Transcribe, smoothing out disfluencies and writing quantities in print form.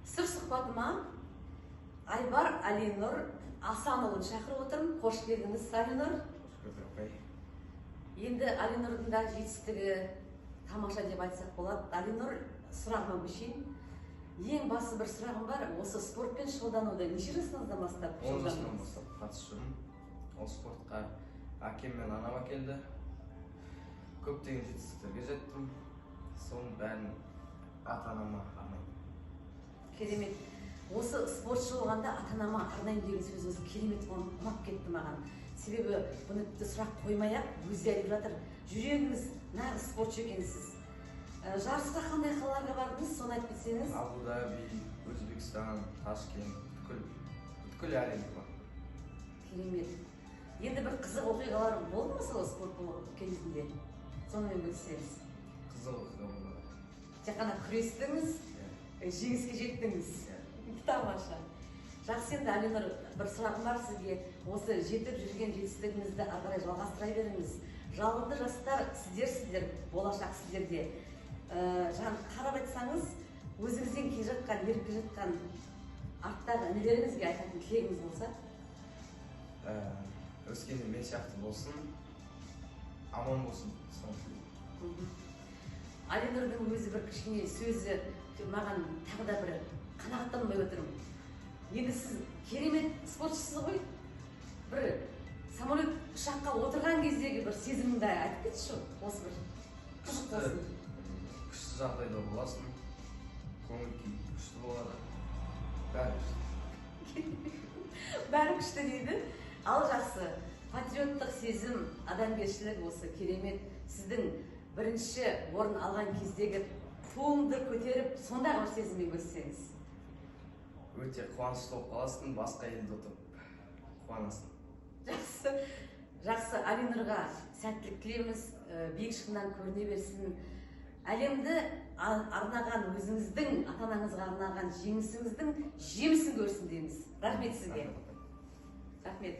Сыр сұхбатыма Айбар Алинұр Асанұлын шақырып отырмын. Қош келдіңіз, Алинұр. Енді Алинұрдың да жетістігі тамаша деп айтсақ болады. Алинұр, сұрағыма көшейін. Ең басы бір сұрағым бар. Осы спортпен шұғылдануды неше жасыңыздан бастап? 10 жасынан бастап қатысып жүрмін. Ол спортқа әкем мен анам әкелді. Көптеген жетістіктерге жеттім. Соның бәрін ата-анама арнаймын. Керемет. Осы спортшы болғанда ата-анама арнаймын деген сөз осы керемет ұнап кетті маған. Себебі бұны сұрақ қоймай-ақ өзі айтып жатыр. Жүрегіңіз нағыз спортшы екенсіз. Жарысқа қандай қалаларға бардыңыз, соны айтып кетсеңіз? Абу-Даби, Өзбекстан, Ташкент, бүткіл әлемге бардым. Керемет. Енді бір қызық оқиғалар болды ма сол спорт кезінде? Сонымен бөліссеңіз. Қызық оқиға болды. Тек қана күрестіңіз, жеңіске жеттіңіз. Тамаша. Жақсы, енді Алинұр, бір сұрағым бар сізге. Осы жетіп жүрген жетістігіңізді ары қарай жалғастыра беріңіз. Жалынды жастар сіздер, болашақ сіздерде. Қарап айтсаңыз, өзіңізден келе жатқан, еріп келе жатқан арттағы інілеріңізге айтатын тілегіңіз болса? Өскенде мен сияқты болсын, аман болсын, соны тілеймін. Алинұрдың өзі бір кішкене сөзі маған тағы да бір қанағаттанбай отырмын. Енді сіз керемет спортшысыз ғой? Бір самолет ұшаққа отырған кездегі бір сезіміңді айтып кетші, осы бір қызық болсын. Күшті жағдайда боласың, көңіл-күй күшті болады, бәрі күшті. Бәрі күшті дейді. Ал жақсы, патриоттық сезім, адамгершілік осы керемет. Сіздің бірінші орын алған кездегі туыңды көтеріп, сондағы бір сезіммен бөліссеңіз. Өте қуанышты болып қаласың, басқа елде отырып қуанасың. Жақсы, Алинұрға сәттілік тілейміз, биік шыңнан көріне берсін. Әлемді арнаған өзіңіздің, ата-анаңызға арнаған жеңісіңіздің жемісін көрсін дейміз. Рахмет сізге. Рахмет.